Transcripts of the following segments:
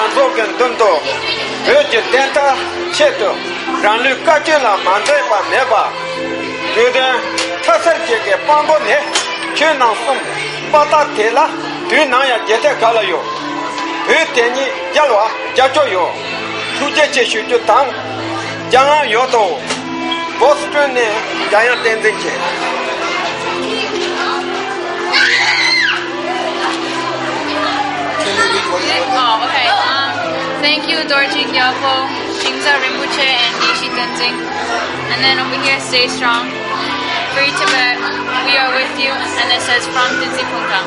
양속은 돈도 그저 된다 채도 란류 까질라 만들바 내봐 그대 타설지게 빵보네 최나송 바다텔라 뒤나야 제대 갈아요 그때니 잘와 자줘요 주제제 슈주 당 장아 요도 보스턴에 자야 된든지 Oh, okay. Thank you, Dorji Gyalpo, Shingza Rinpoche, and Nishi Tenzing. And then over here, stay strong. Free Tibet, we are with you. And it says from Tenzing Pungkang.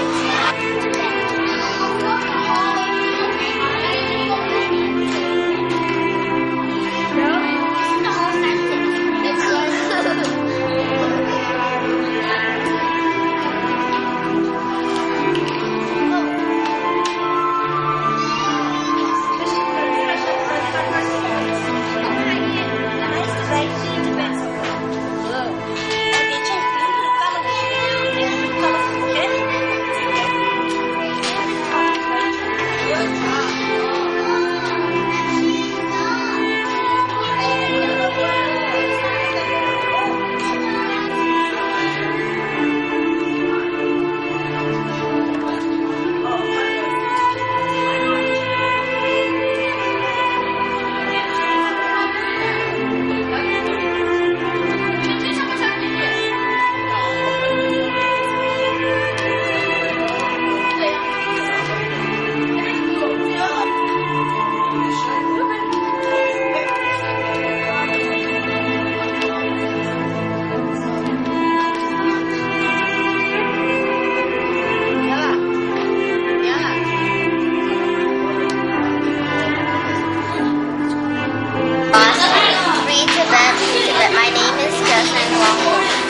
Free Tibet, my name is Jocelyn Wong.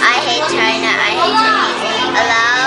I hate China, I hate Chinese. Allow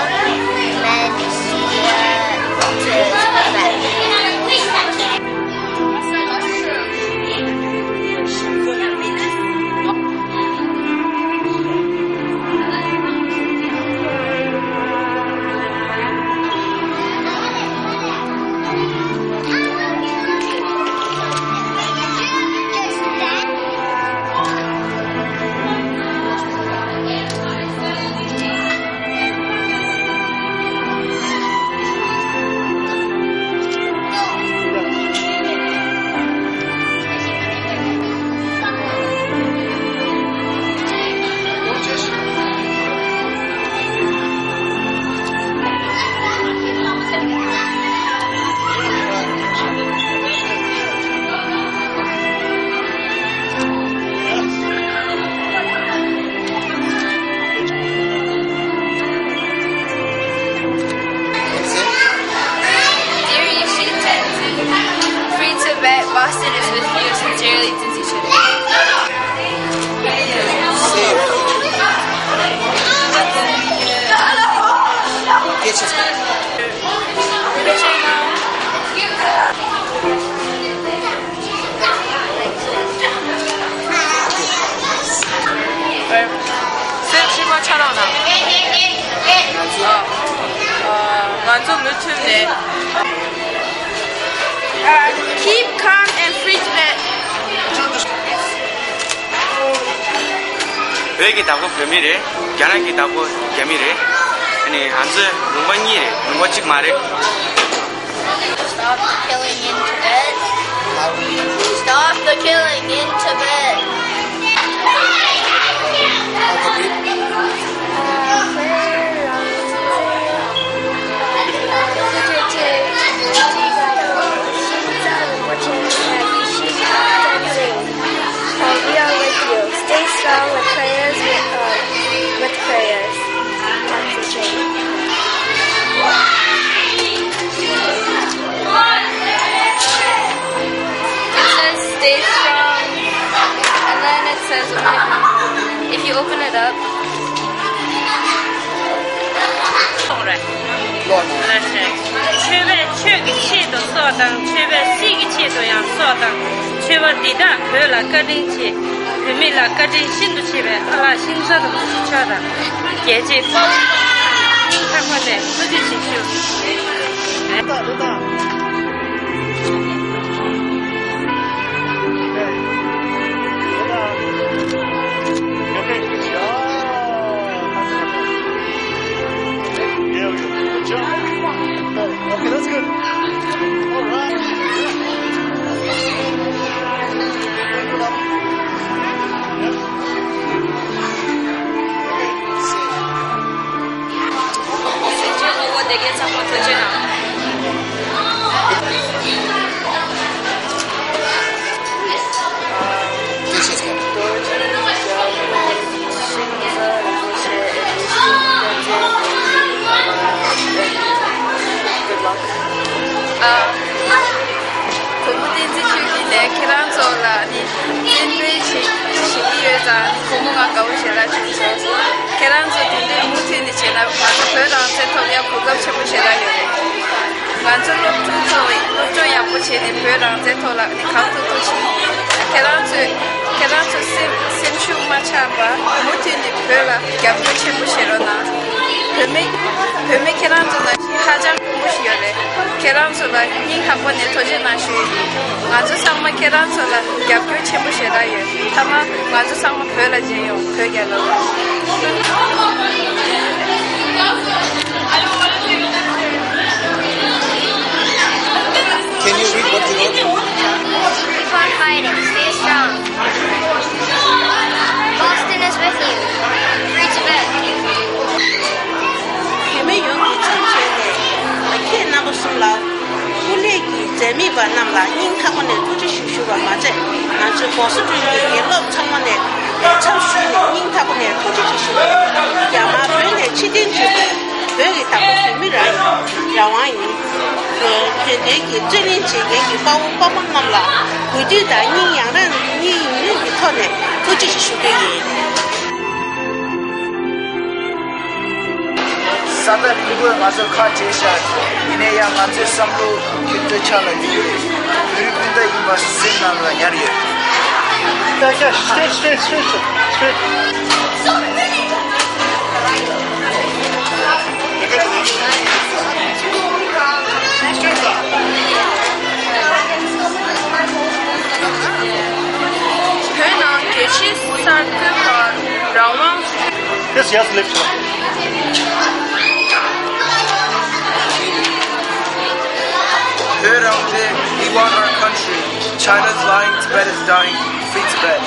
Boston is with you. Sincerely, Tenzin Chittenden. 실버 촬영나. 완전 루틴네. Keep calm and free Tibet. 외기 다고 범위래, 야나기 다고 개미래, 아니 안즈 rumban이래, rumban직 말래. Stop the killing in Tibet. Stop the killing in Tibet. We are with you. Stay strong with prayers. With prayers. It says stay strong, and then it says if you open it up. 최배 최기치도 소당 최배 시기치도 양 소당 최배 디다 별라 까딩치 별미라 까딩 신도 집에 알라 신사도 붙여다 예지 탁화대 수지 지슈 土木电子区里来开朗做了，你针对新医院长父母啊搞起来去做，开朗做针对目前的起来，我是非常在头要普及全部起来有的。俺这录做也不起的，非常在头了，你看都起。开朗做先去嘛差吧，目前的非了，也不全部起了呢。后面开朗做呢，他家不需要的，开朗做了，你看不能拖着拿去。俺这上面开朗做了，也不全部起来有，他们俺这上面非了就有，可以了。Can you read what you wrote? Keep on fighting. Stay strong. Boston is with you. Free Tibet. 你们有你成全的，看那个书了，不来给在没把那么因他们的都去学学吧嘛这，那是保守主义给老他们的，唱书的因他们的都去学学，要么本来7点去的，不要给他们随便人，要玩赢。这个这里几年给帮忙那么了，回去的你养人，你有人给他呢，都就是说的人。Sada Libu Mazo Khatisha, Ineya Manzu Samlu, Kintu Challenge, Ripunda Imas Sinala Yaria. Yes, lift. Heard out there, we want our country. China's lying, Tibet is dying. Free Tibet.